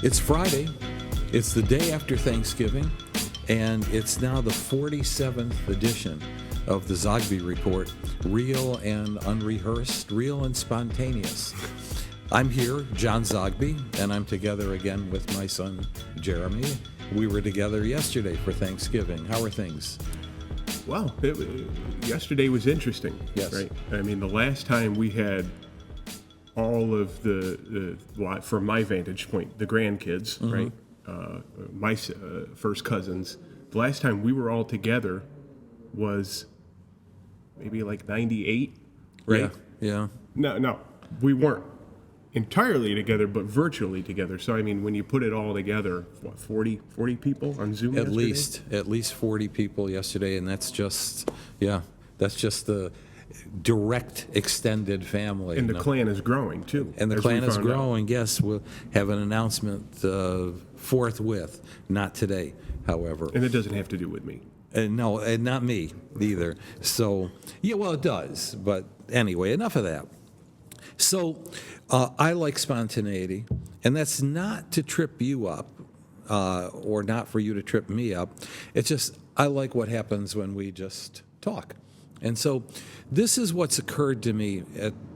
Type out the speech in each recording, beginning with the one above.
It's Friday. It's the day after Thanksgiving, and it's now the 47th edition of the Zogby Report, real and unrehearsed, real and spontaneous. I'm here, John Zogby, and I'm together again with my son, Jeremy. We were together yesterday for Thanksgiving. How are things? Well, yesterday was interesting, Yes. right? I mean, the last time we had all of well, from my vantage point, the grandkids, right? My first cousins. The last time we were all together was maybe like 98, right? Yeah. No, we weren't entirely together, but virtually together. So, I mean, when you put it all together, what, 40 people on Zoom At yesterday? least 40 people yesterday, and that's just the direct extended family. And the clan is growing, too. And the as clan we is found out. growing. Yes, we'll have an announcement forthwith. Not today, however. And it doesn't have to do with me. No, and not me either. So, yeah, well, it does. But anyway, enough of that. So, I like spontaneity, and that's not to trip you up or not for you to trip me up. It's just I like what happens when we just talk. And so this is what's occurred to me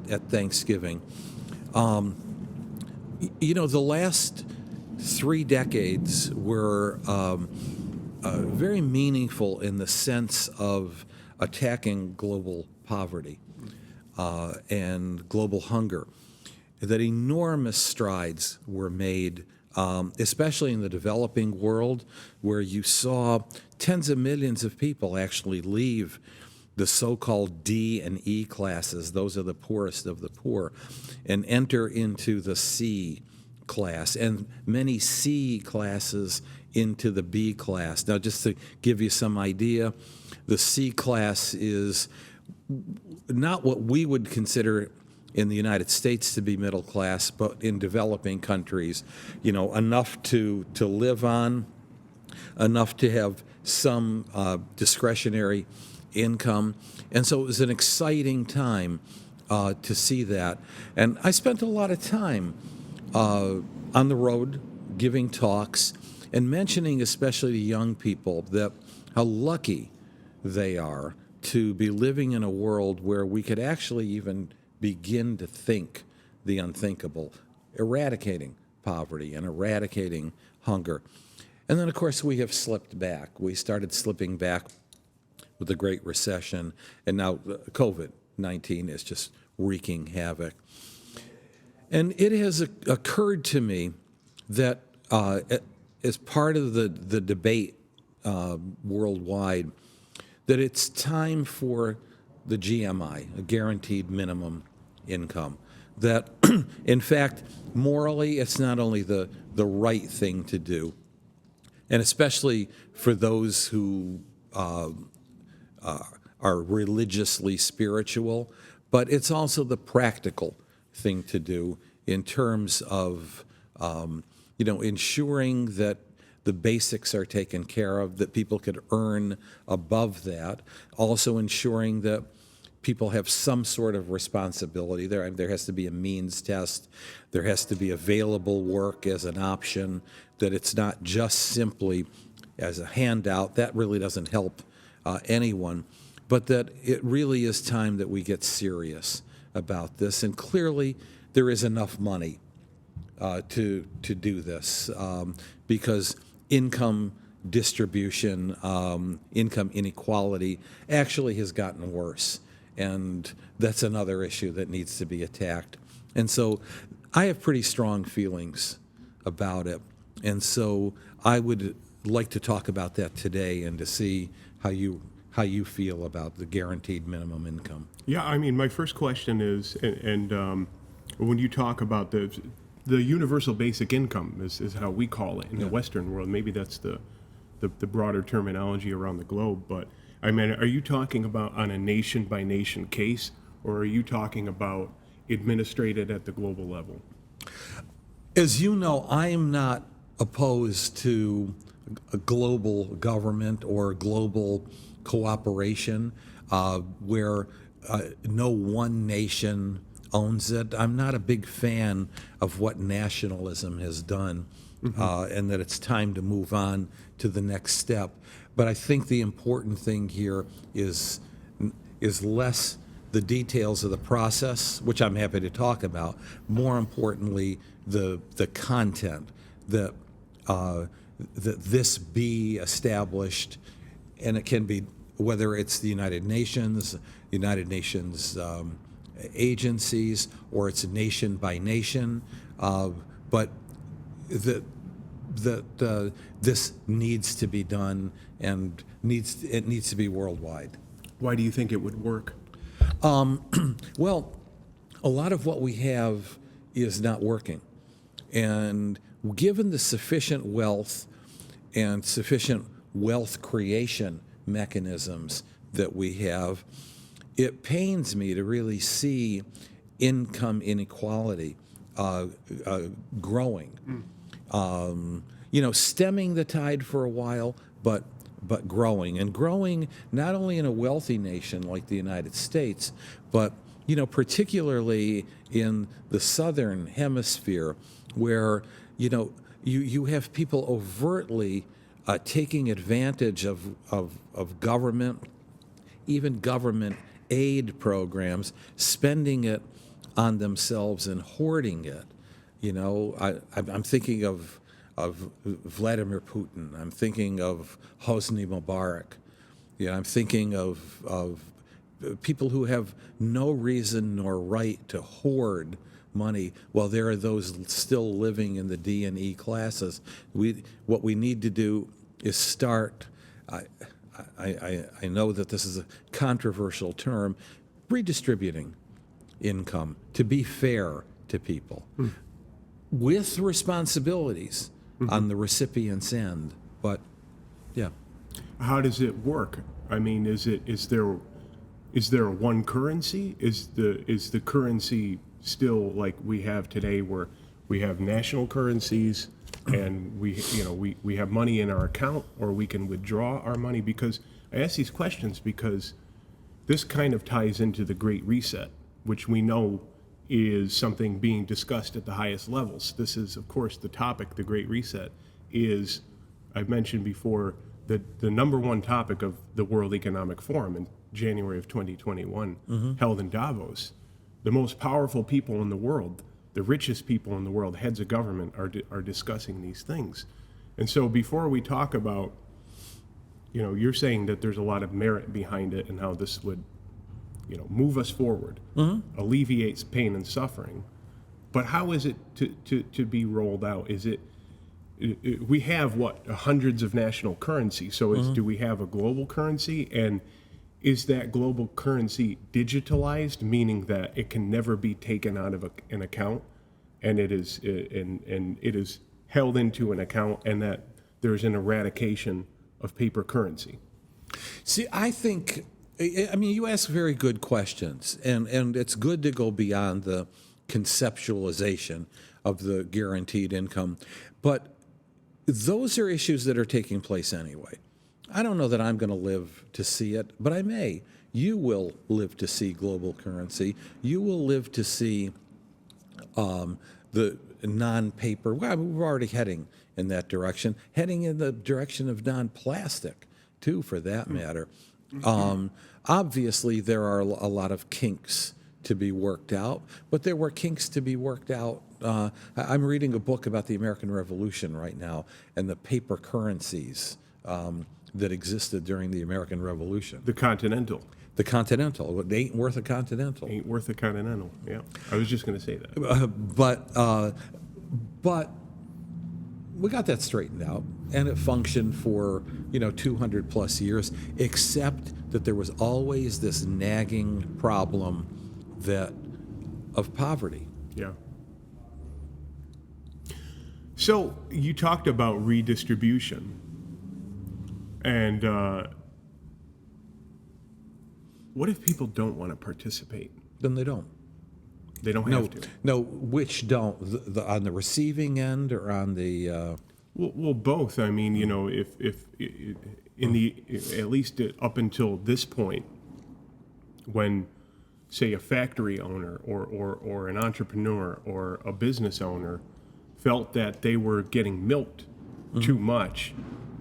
at Thanksgiving. The last 3 decades were very meaningful in the sense of attacking global poverty and global hunger. That enormous strides were made, especially in the developing world, where you saw tens of millions of people actually leave the so-called D and E classes, those are the poorest of the poor, and enter into the C class, and many C classes into the B class. Now, just to give you some idea, the C class is not what we would consider in the United States to be middle class, but in developing countries, enough to live on, enough to have some discretionary income. And so it was an exciting time to see that. And I spent a lot of time on the road giving talks and mentioning, especially to young people, that how lucky they are to be living in a world where we could actually even begin to think the unthinkable, eradicating poverty and eradicating hunger. And then, of course, we have slipped back. We started slipping back with the Great Recession, and now COVID-19 is just wreaking havoc. And it has occurred to me that as part of the debate worldwide, that it's time for the GMI, a guaranteed minimum income. That, in fact, morally, it's not only the right thing to do, and especially for those who are religiously spiritual, but it's also the practical thing to do in terms of, ensuring that the basics are taken care of, that people could earn above that, also ensuring that people have some sort of responsibility. There has to be a means test. There has to be available work as an option, that it's not just simply as a handout. That really doesn't help anyone, but that it really is time that we get serious about this. And clearly, there is enough money to do this because income distribution, income inequality actually has gotten worse. And that's another issue that needs to be attacked. And so I have pretty strong feelings about it. And so I would like to talk about that today and to see how you feel about the guaranteed minimum income. Yeah, I mean, my first question is, and when you talk about the universal basic income is how we call it in the Western world. Maybe that's the broader terminology around the globe. But I mean, are you talking about on a nation by nation case, or are you talking about administrated at the global level? As you know, I am not opposed to a global government or global cooperation where no one nation owns it. I'm not a big fan of what nationalism has done and that it's time to move on to the next step. But I think the important thing here is less the details of the process, which I'm happy to talk about. More importantly, the content, that this be established, and it can be whether it's the United Nations agencies, or it's nation by nation, but that this needs to be done, and it needs to be worldwide. Why do you think it would work? Well, a lot of what we have is not working, and given the sufficient wealth and sufficient wealth creation mechanisms that we have, it pains me to really see income inequality growing. Stemming the tide for a while, but growing, and growing not only in a wealthy nation like the United States, but particularly in the southern hemisphere, where you have people overtly taking advantage of government, even government aid programs, spending it on themselves and hoarding it. I'm thinking of Vladimir Putin. I'm thinking of Hosni Mubarak. I'm thinking of people who have no reason nor right to hoard money, while there are those still living in the D and E classes. What we need to do is start. I know that this is a controversial term, redistributing income to be fair to people, with responsibilities on the recipient's end. But yeah, How does it work? I mean, is there one currency? Is the currency still like we have today, where we have national currencies and we have money in our account, or we can withdraw our money? Because I ask these questions because this kind of ties into the Great Reset, which we know is something being discussed at the highest levels. This is, of course, the topic. The Great Reset is, I've mentioned before, the number one topic of the World Economic Forum in January of 2021, held in Davos. The most powerful people in the world, the richest people in the world, heads of government, are discussing these things. And so before we talk about, you're saying that there's a lot of merit behind it and how this would, move us forward, alleviates pain and suffering. But how is it to be rolled out? Is it we have hundreds of national currencies. So do we have a global currency? And is that global currency digitalized, meaning that it can never be taken out of an account, and it is held into an account, and that there's an eradication of paper currency? See, I think, you ask very good questions, and it's good to go beyond the conceptualization of the guaranteed income, but those are issues that are taking place anyway. I don't know that I'm going to live to see it, but I may. You will live to see global currency. You will live to see the non-paper. Well, we're already heading in that direction, heading in the direction of non-plastic, too, for that matter. Obviously, there are a lot of kinks to be worked out, but there were kinks to be worked out. I'm reading a book about the American Revolution right now and the paper currencies that existed during the American Revolution. The Continental. The Continental. It ain't worth a Continental. Ain't worth a Continental, yeah. I was just going to say that. But we got that straightened out, and it functioned for 200 plus years, except that there was always this nagging problem of poverty. Yeah. So you talked about redistribution, and what if people don't want to participate? Then they don't. They don't have to. No, which don't? On the receiving end or on the? Well, both. I mean, if in the at least up until this point, when, say, a factory owner or an entrepreneur or a business owner felt that they were getting milked too much,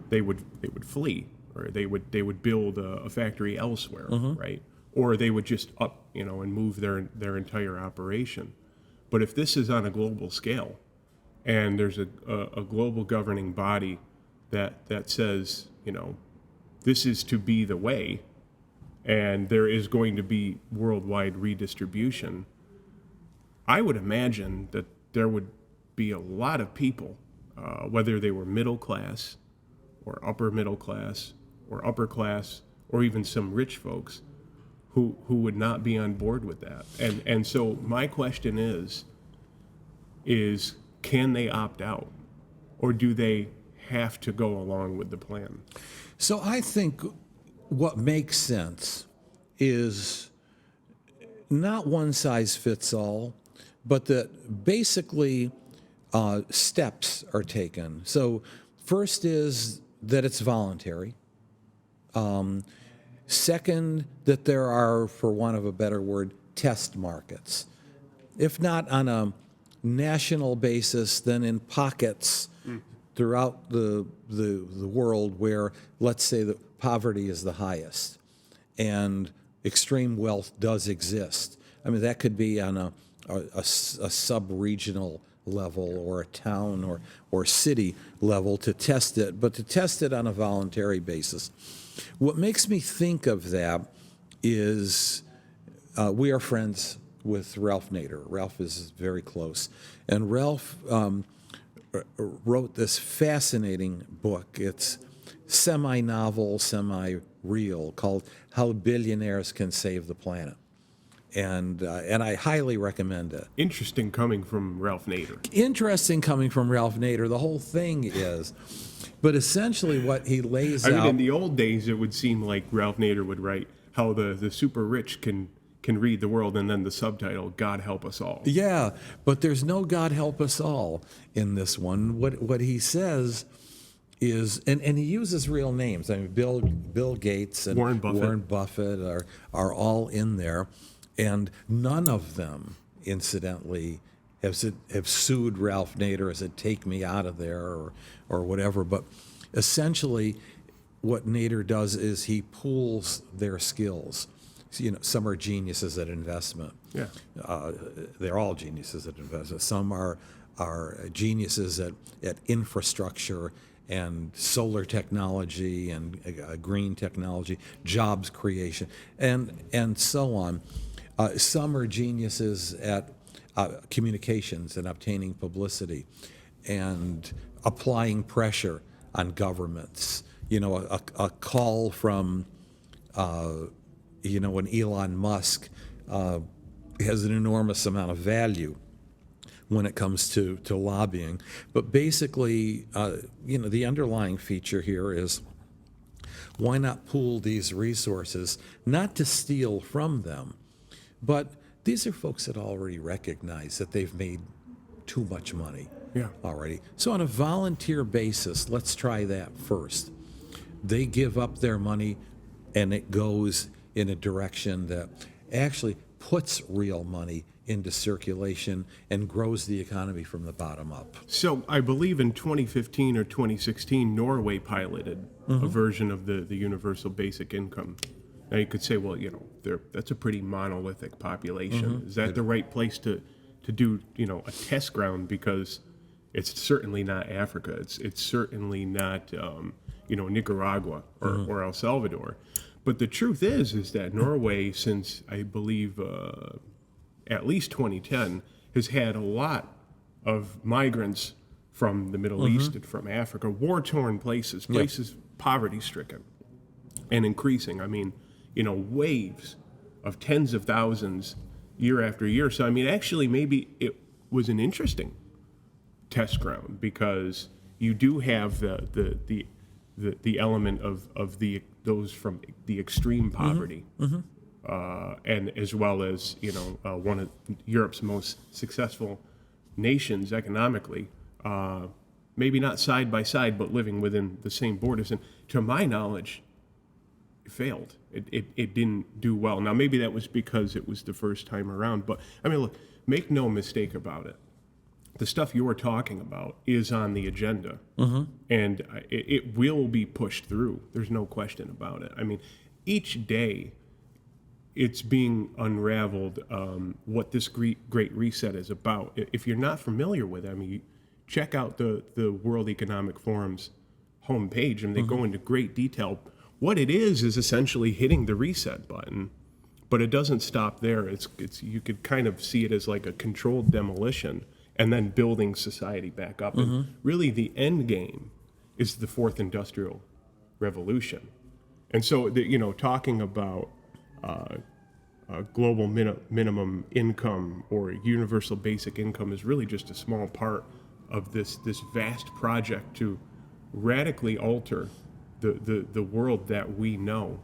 they would flee, or they would build a factory elsewhere, right? Or they would just up, and move their entire operation. But if this is on a global scale, and there's a global governing body that says, this is to be the way, and there is going to be worldwide redistribution, I would imagine that there would be a lot of people, whether they were middle class or upper middle class or upper class or even some rich folks who would not be on board with that. And so my question is can they opt out, or do they have to go along with the plan? So I think what makes sense is not one size fits all, but that basically steps are taken. So first is that it's voluntary. Second, that there are, for want of a better word, test markets. If not on a national basis, then in pockets throughout the world where, let's say, the poverty is the highest and extreme wealth does exist. I mean, that could be on a sub-regional level or a town or city level to test it, but to test it on a voluntary basis. What makes me think of that is we are friends with Ralph Nader. Ralph is very close. And Ralph wrote this fascinating book. It's semi-novel, semi-real, called How Billionaires Can Save the Planet. And I highly recommend it. Interesting coming from Ralph Nader. Interesting coming from Ralph Nader. The whole thing is. But essentially what he lays I out... mean, in the old days, it would seem like Ralph Nader would write how the super rich can read the world, and then the subtitle, God Help Us All. Yeah, but there's no God Help Us All in this one. What he says is, and he uses real names. I mean, Bill Gates and Warren Buffett are all in there, and none of them, incidentally, have sued Ralph Nader and said, take me out of there or whatever. But essentially, what Nader does is he pools their skills. Some are geniuses at investment. Yeah. They're all geniuses at investment. Some are geniuses at infrastructure and solar technology and green technology, jobs creation, and so on. Some are geniuses at communications and obtaining publicity and applying pressure on governments. A call from when Elon Musk has an enormous amount of value when it comes to lobbying. But basically, the underlying feature here is why not pool these resources, not to steal from them, but these are folks that already recognize that they've made too much money already. So on a volunteer basis, let's try that first. They give up their money, and it goes in a direction that actually puts real money into circulation and grows the economy from the bottom up. So I believe in 2015 or 2016, Norway piloted a version of the universal basic income. Now you could say, well, that's a pretty monolithic population. Is that the right place to do, a test ground? Because it's certainly not Africa. It's certainly not, Nicaragua or El Salvador. But the truth is that Norway, since I believe at least 2010, has had a lot of migrants from the Middle East and from Africa, war-torn places poverty-stricken and increasing. I mean, waves of tens of thousands year after year. So, I mean, actually, maybe it was an interesting test ground because you do have the element of those from the extreme poverty, and as well as one of Europe's most successful nations economically, maybe not side by side, but living within the same borders. And to my knowledge, it failed. It didn't do well. Now maybe that was because it was the first time around. But I mean, look, make no mistake about it. the stuff you're talking about is on the agenda, and it will be pushed through. There's no question about it. I mean, each day it's being unraveled what this great reset is about. If you're not familiar with it, I mean, check out the World Economic Forum's homepage, and they go into great detail. What it is essentially hitting the reset button, but it doesn't stop there. It's you could kind of see it as like a controlled demolition and then building society back up. And really the end game is the fourth industrial revolution. And so, talking about global minimum income or universal basic income is really just a small part of this vast project to radically alter the world that we know.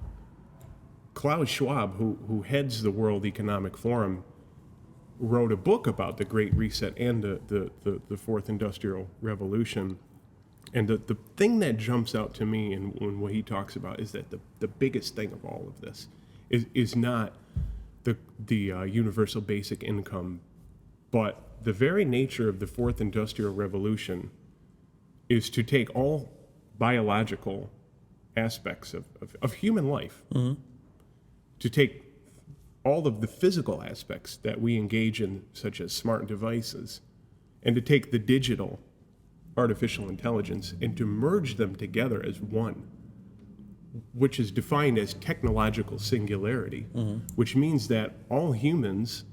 Klaus Schwab, who heads the World Economic Forum, wrote a book about the Great Reset and the Fourth Industrial Revolution. And the thing that jumps out to me in what he talks about is that the biggest thing of all of this is not the universal basic income, but the very nature of the Fourth Industrial Revolution is to take all biological aspects of human life, to take all of the physical aspects that we engage in, such as smart devices, and to take the digital artificial intelligence and to merge them together as one, which is defined as technological singularity, which means that all humans,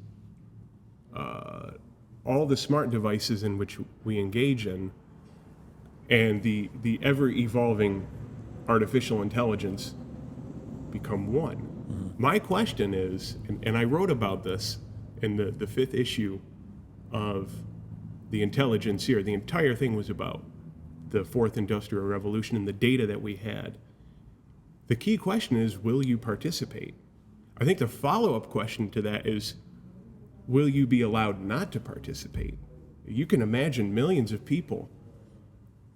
all the smart devices in which we engage in, and the ever-evolving artificial intelligence become one. My question is, and I wrote about this in the 5th issue of the Intelligence here. The entire thing was about the Fourth Industrial Revolution and the data that we had. The key question is, will you participate? I think the follow-up question to that is, will you be allowed not to participate? You can imagine millions of people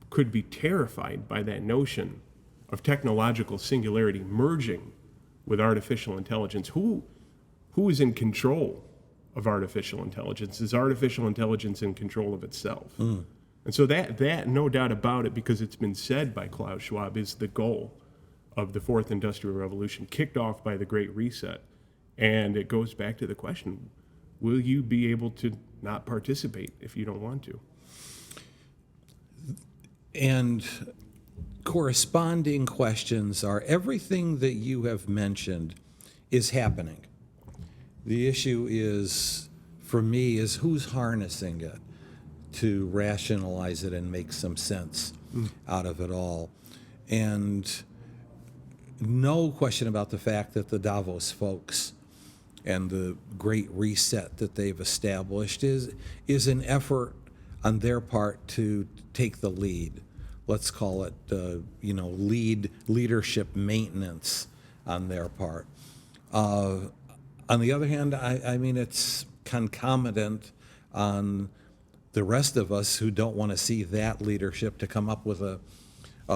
could be terrified by that notion of technological singularity merging with artificial intelligence. Who is in control of artificial intelligence? Is artificial intelligence in control of itself? And so that no doubt about it, because it's been said by Klaus Schwab, is the goal of the Fourth Industrial Revolution, kicked off by the Great Reset. And it goes back to the question, will you be able to not participate if you don't want to? And corresponding questions are, everything that you have mentioned is happening. The issue is, for me, is who's harnessing it to rationalize it and make some sense out of it all. And no question about the fact that the Davos folks and the Great Reset that they've established is an effort on their part to take the lead. Let's call it, leadership maintenance on their part. On the other hand, I mean, it's concomitant on the rest of us who don't want to see that leadership to come up with a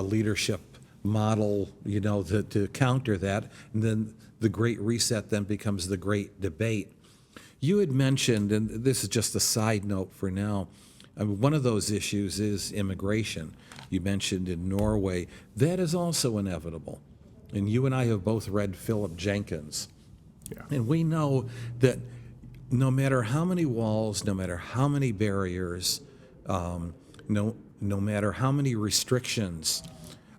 leadership model, to counter that. And then the Great Reset then becomes the Great Debate. You had mentioned, and this is just a side note for now, one of those issues is immigration. You mentioned in Norway. That is also inevitable. And you and I have both read Philip Jenkins. Yeah. And we know that no matter how many walls, no matter how many barriers, no matter how many restrictions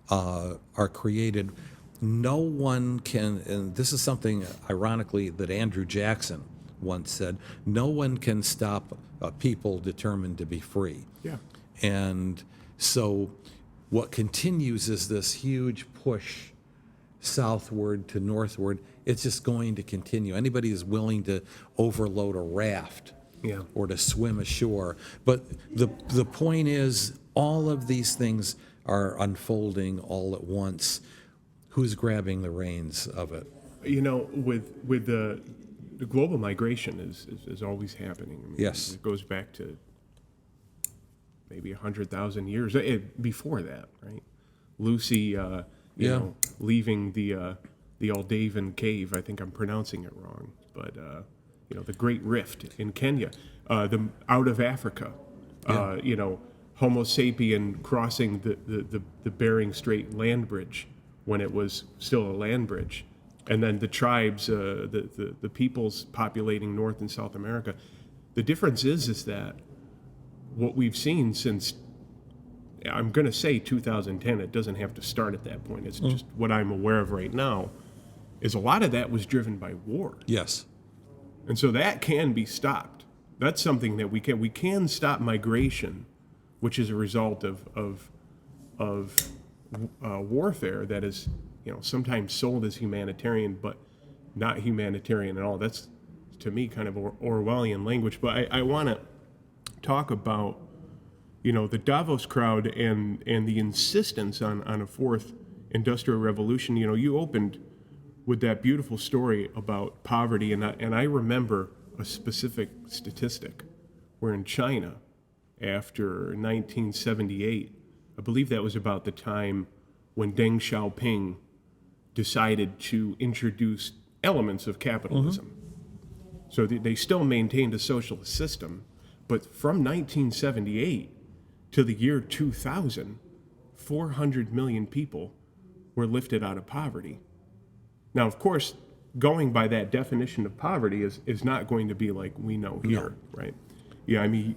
are created, no one can, and this is something, ironically, that Andrew Jackson once said, no one can stop people determined to be free. Yeah. And so what continues is this huge push southward to northward. It's just going to continue. Anybody is willing to overload a raft or to swim ashore. But the point is, all of these things are unfolding all at once. Who's grabbing the reins of it? With the global migration is always happening. I mean, yes. It goes back to maybe 100,000 years before that, right? Lucy, leaving the Aldavan cave. I think I'm pronouncing it wrong, but the Great Rift in Kenya, out of Africa, Homo sapien crossing the Bering Strait land bridge when it was still a land bridge, and then the tribes, the peoples populating North and South America. The difference is that what we've seen since, I'm going to say 2010, it doesn't have to start at that point. It's just what I'm aware of right now, is a lot of that was driven by war. Yes. And so that can be stopped. That's something that we can stop migration, which is a result of warfare that is, sometimes sold as humanitarian, but not humanitarian at all. That's, to me, kind of Orwellian language. But I want to talk about, the Davos crowd and the insistence on a fourth industrial revolution. You opened with that beautiful story about poverty, and I remember a specific statistic where in China, after 1978, I believe that was about the time when Deng Xiaoping decided to introduce elements of capitalism. So they still maintained a socialist system, but from 1978 to the year 2000, 400 million people were lifted out of poverty. Now, of course, going by that definition of poverty is not going to be like we know here, right? Yeah, I mean,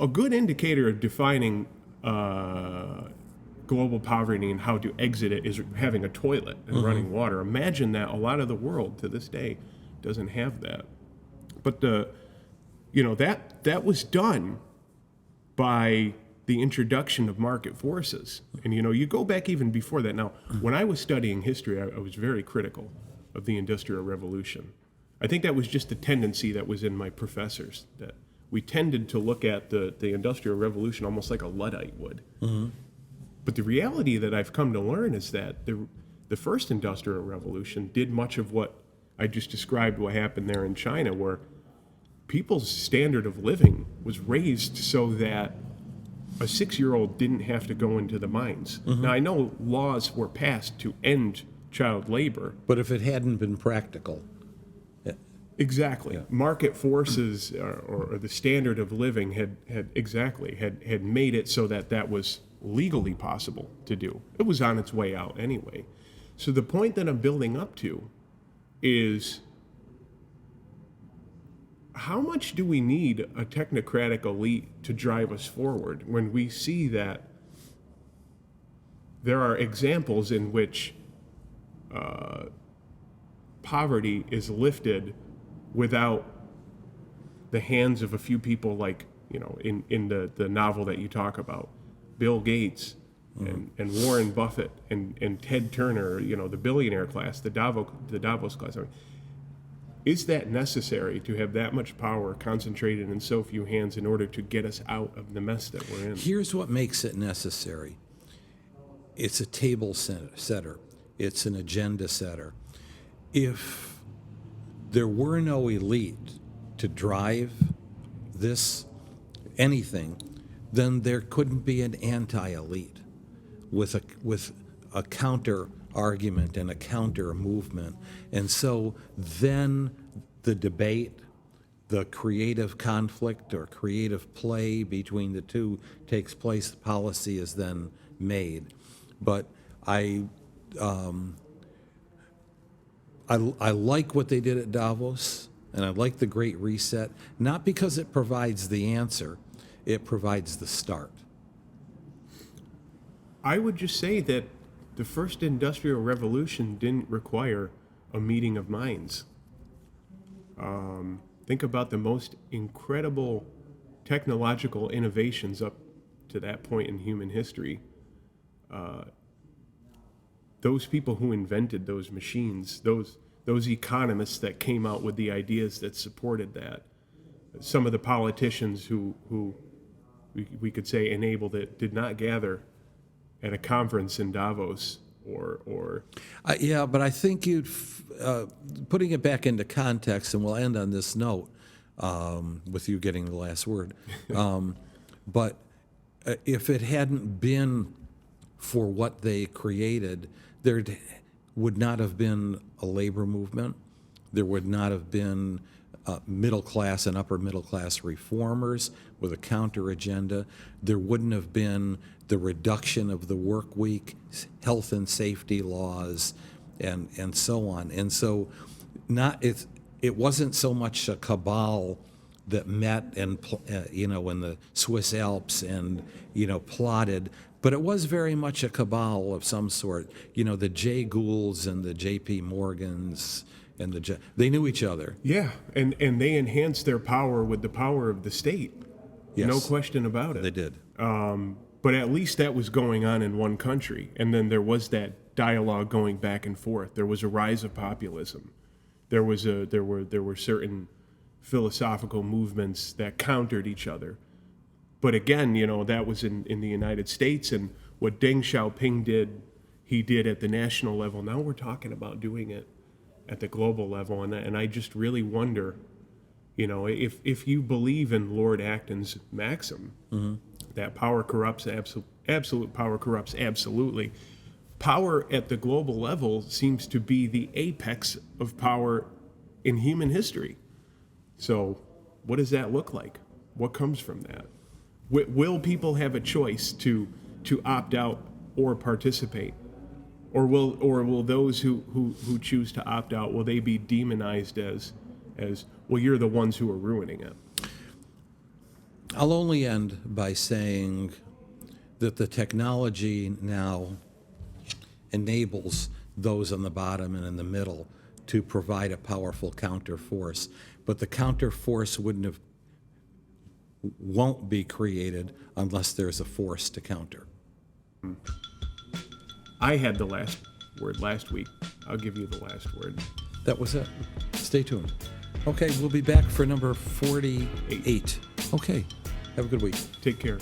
a good indicator of defining global poverty and how to exit it is having a toilet and running water. Imagine that a lot of the world to this day doesn't have that. But that was done by the introduction of market forces. And you go back even before that. Now, when I was studying history, I was very critical of the Industrial Revolution. I think that was just a tendency that was in my professors, that we tended to look at the Industrial Revolution almost like a Luddite would. But the reality that I've come to learn is that the first Industrial Revolution did much of what I just described, what happened there in China, where people's standard of living was raised so that a 6-year-old didn't have to go into the mines. Now, I know laws were passed to end child labor. But if it hadn't been practical. Exactly. Yeah. Market forces or the standard of living had made it so that was legally possible to do. It was on its way out anyway. So the point that I'm building up to is, how much do we need a technocratic elite to drive us forward when we see that there are examples in which poverty is lifted without the hands of a few people, like, in the novel that you talk about, Bill Gates and Warren Buffett and Ted Turner, the billionaire class, the Davos class. I mean, is that necessary to have that much power concentrated in so few hands in order to get us out of the mess that we're in? Here's what makes it necessary. It's a table setter. It's an agenda setter. If there were no elite to drive anything, then there couldn't be an anti-elite with a counter argument and a counter movement. And so then the debate, the creative conflict or creative play between the two takes place. The policy is then made. But I like what they did at Davos, and I like the Great Reset, not because it provides the answer, it provides the start. I would just say that the first Industrial Revolution didn't require a meeting of minds. Think about the most incredible technological innovations up to that point in human history. Those people who invented those machines, those economists that came out with the ideas that supported that, some of the politicians who we could say enabled it, did not gather at a conference in Davos or yeah, but I think putting it back into context, and we'll end on this note with you getting the last word. But if it hadn't been for what they created, there would not have been a labor movement. There would not have been middle class and upper middle class reformers with a counter agenda. There wouldn't have been the reduction of the work week, health and safety laws, and so on. And so it wasn't so much a cabal that met and in the Swiss Alps and plotted, but it was very much a cabal of some sort. The Jay Goulds and the J.P. Morgans and they knew each other. Yeah, and they enhanced their power with the power of the state. Yes. No question about it. They did. But at least that was going on in one country, and then there was that dialogue going back and forth. There was a rise of populism. There were certain philosophical movements that countered each other. But again, that was in the United States, and what Deng Xiaoping did, he did at the national level. Now we're talking about doing it at the global level, and I just really wonder, if you believe in Lord Acton's maxim, that power corrupts, absolute power corrupts absolutely. Power at the global level seems to be the apex of power in human history. So what does that look like? What comes from that? Will people have a choice to opt out or participate? Or will those who choose to opt out, will they be demonized as well, you're the ones who are ruining it? I'll only end by saying that the technology now enables those on the bottom and in the middle to provide a powerful counter force. But the counter force won't be created unless there's a force to counter. I had the last word last week. I'll give you the last word. That was it. Stay tuned. Okay, we'll be back for number 48. Okay, have a good week. Take care.